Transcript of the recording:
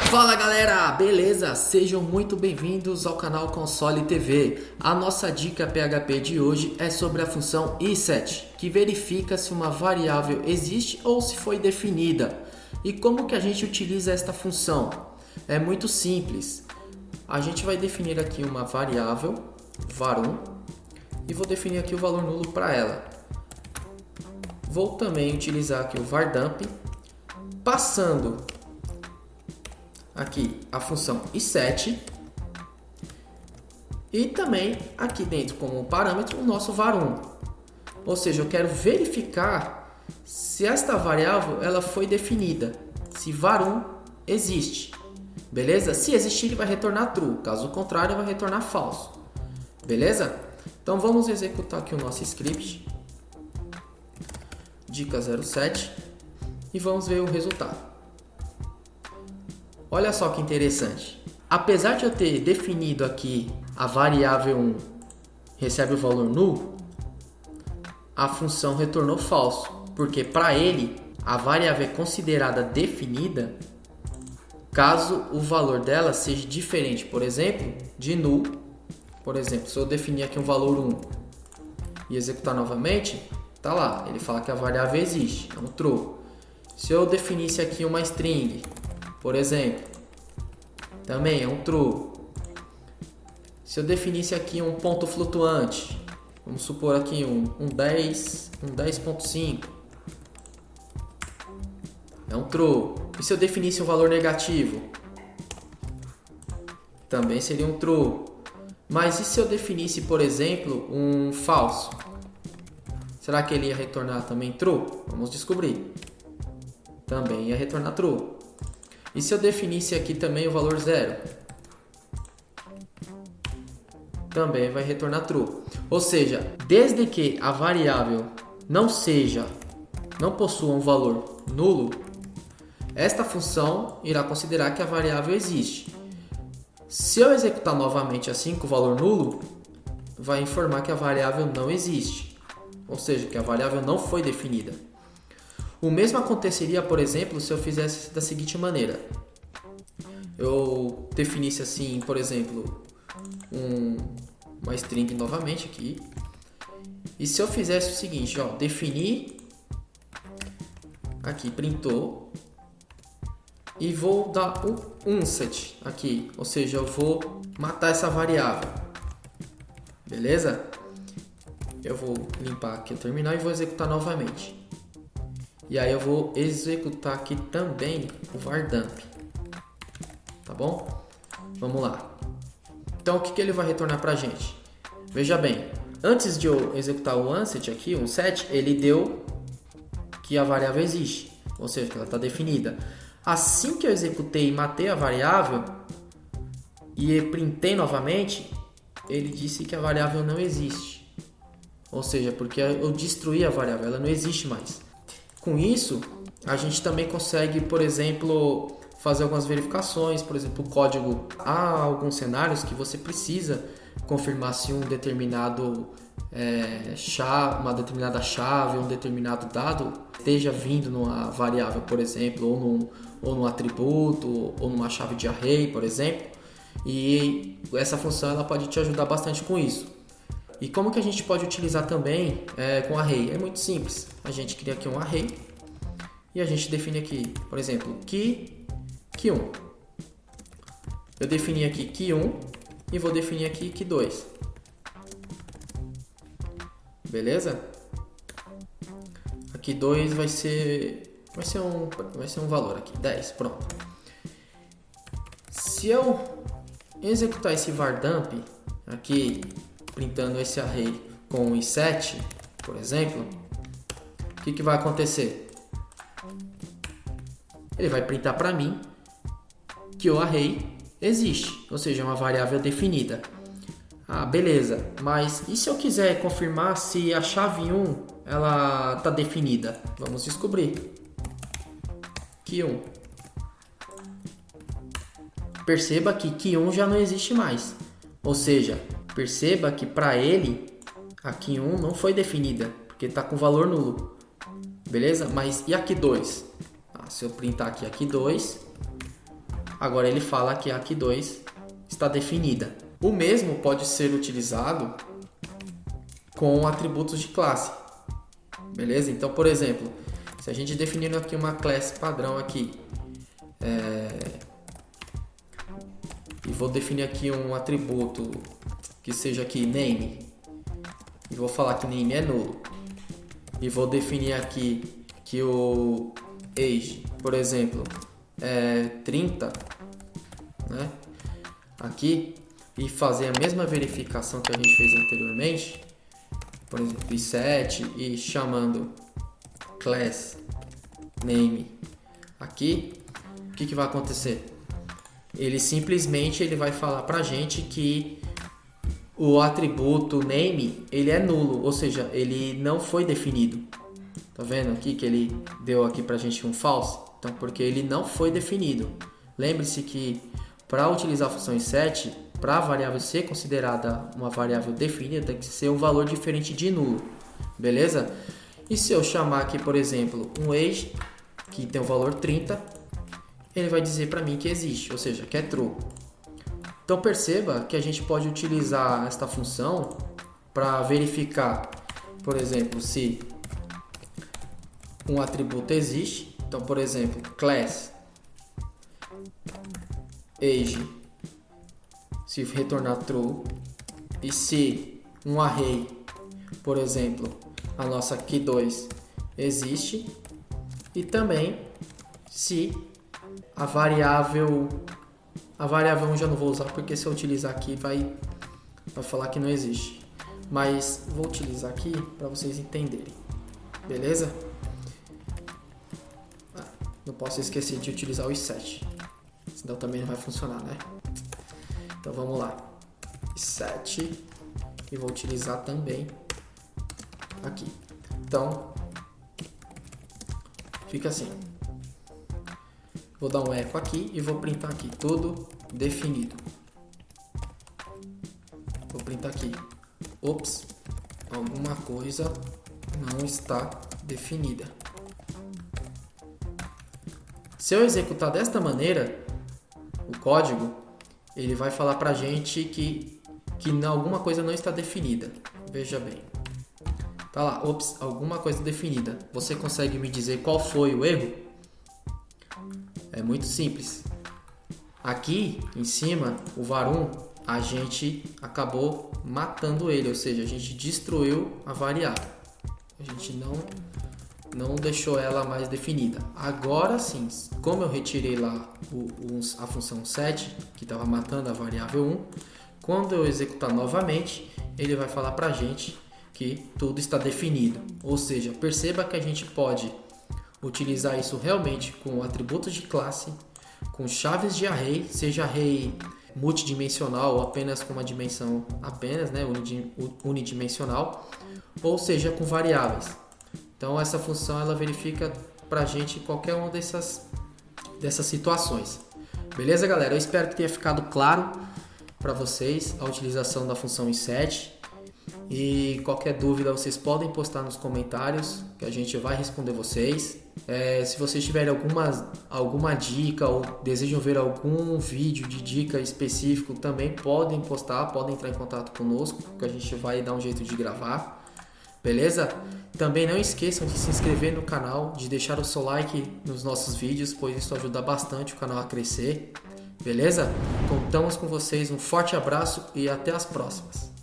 Fala galera, beleza? Sejam muito bem-vindos ao canal Console TV. A nossa dica PHP de hoje é sobre a função iSet, que verifica se uma variável existe ou se foi definida. E como que a gente utiliza esta função? É muito simples. A gente vai definir aqui uma variável, var1, e vou definir aqui o valor nulo para ela. Vou também utilizar aqui o vardump, passando aqui a função iSet e também aqui dentro como parâmetro o nosso var1. Ou seja, eu quero verificar se esta variável ela foi definida, se var1 existe. Beleza? Se existir, ele vai retornar true, caso contrário, vai retornar falso. Beleza? Então vamos executar aqui o nosso script, dica 07, e vamos ver o resultado. Olha só que interessante. Apesar de eu ter definido aqui a variável 1 recebe o valor null, a função retornou falso, porque para ele a variável é considerada definida caso o valor dela seja diferente, por exemplo, de null. Por exemplo, se eu definir aqui um valor 1 e executar novamente, tá lá, ele fala que a variável existe, é um true. Se eu definisse aqui uma string, por exemplo, também é um true. Se eu definisse aqui um ponto flutuante, vamos supor aqui um 10.5, é um true. E se eu definisse um valor negativo, também seria um true. Mas e se eu definisse, por exemplo, um falso? Será que ele ia retornar também true? Vamos descobrir. Também ia retornar true. E se eu definisse aqui também o valor 0? Também vai retornar true. Ou seja, desde que a variável não possua um valor nulo, esta função irá considerar que a variável existe. Se eu executar novamente assim com o valor nulo, vai informar que a variável não existe. Ou seja, que a variável não foi definida. O mesmo aconteceria, por exemplo, se eu fizesse da seguinte maneira. Eu definisse assim, por exemplo, uma string novamente aqui. E se eu fizesse o seguinte, ó, definir, aqui, printou, e vou dar um unset aqui, ou seja, eu vou matar essa variável. Beleza? Eu vou limpar aqui o terminal e vou executar novamente. E aí eu vou executar aqui também o vardump. Tá bom? Vamos lá. Então o que ele vai retornar pra gente? Veja bem, antes de eu executar o unset aqui, o set, ele deu que a variável existe, ou seja, que ela está definida. Assim que eu executei e matei a variável e printei novamente, ele disse que a variável não existe. Ou seja, porque eu destruí a variável, ela não existe mais. Com isso, a gente também consegue, por exemplo, fazer algumas verificações. Por exemplo, o código, há alguns cenários que você precisa confirmar se um determinado uma determinada chave, um determinado dado esteja vindo numa variável, por exemplo, ou num atributo, ou numa chave de array, por exemplo. E essa função ela pode te ajudar bastante com isso. E como que a gente pode utilizar também com array? É muito simples. A gente cria aqui um array e a gente define aqui, por exemplo, key1. Eu defini aqui key1 e vou definir aqui key2. Beleza? Aqui 2 vai ser um valor aqui, 10, pronto. Se eu executar esse vardump aqui, printando esse array com o iSet, por exemplo, o que vai acontecer? Ele vai printar para mim que o array existe, ou seja, é uma variável definida. Ah, beleza, mas e se eu quiser confirmar se a chave 1 ela está definida? Vamos descobrir. Key1. Perceba que Key1 já não existe mais, ou seja, perceba que para ele a Key1 não foi definida, porque está com valor nulo. Beleza? Mas e a Key2? Se eu printar aqui a Key2, Agora ele fala que a Q2 está definida. O mesmo pode ser utilizado com atributos de classe. Beleza? Então, por exemplo, se a gente definir aqui uma classe padrão aqui, e vou definir aqui um atributo que seja aqui name, e vou falar que name é nulo, e vou definir aqui que o age, por exemplo, é 30, né? Aqui, e fazer a mesma verificação que a gente fez anteriormente, por exemplo, i7 e chamando class name aqui, o que vai acontecer? Ele simplesmente vai falar pra gente que o atributo name ele é nulo, ou seja, ele não foi definido. Tá vendo aqui que ele deu aqui pra gente um false? Então, porque ele não foi definido. Lembre-se que para utilizar a função i7, para a variável ser considerada uma variável definida, tem que ser um valor diferente de nulo. Beleza? E se eu chamar aqui, por exemplo, um age, que tem o valor 30, ele vai dizer para mim que existe, ou seja, que é true. Então perceba que a gente pode utilizar esta função para verificar, por exemplo, se um atributo existe. Então, por exemplo, class age, se retornar true, e se um array, por exemplo, a nossa Q2 existe, e também se a variável 1 já não vou usar, porque se eu utilizar aqui vai falar que não existe, mas vou utilizar aqui para vocês entenderem, beleza? Não posso esquecer de utilizar o i7, senão também não vai funcionar, né? Então vamos lá, i7, e vou utilizar também aqui. Então fica assim, vou dar um eco aqui e vou printar aqui tudo definido. Vou printar aqui, ops, alguma coisa não está definida. Se eu executar desta maneira o código, ele vai falar pra gente que alguma coisa não está definida. Veja bem, tá lá, ops, alguma coisa definida. Você consegue me dizer qual foi o erro? É muito simples. Aqui em cima, o var1, a gente acabou matando ele, ou seja, a gente destruiu a variável. A gente não deixou ela mais definida. Agora sim, como eu retirei lá a função set, que estava matando a variável 1, quando eu executar novamente, ele vai falar pra gente que tudo está definido. Ou seja, perceba que a gente pode utilizar isso realmente com atributos de classe, com chaves de array, seja array multidimensional ou apenas com uma dimensão né, unidimensional, ou seja com variáveis. Então essa função ela verifica pra gente qualquer uma dessas situações. Beleza, galera? Eu espero que tenha ficado claro para vocês a utilização da função i7. E qualquer dúvida vocês podem postar nos comentários que a gente vai responder vocês. Se vocês tiverem alguma dica ou desejam ver algum vídeo de dica específico, também podem postar, podem entrar em contato conosco, que a gente vai dar um jeito de gravar. Beleza? Também não esqueçam de se inscrever no canal, de deixar o seu like nos nossos vídeos, pois isso ajuda bastante o canal a crescer. Beleza? Contamos com vocês, um forte abraço e até as próximas.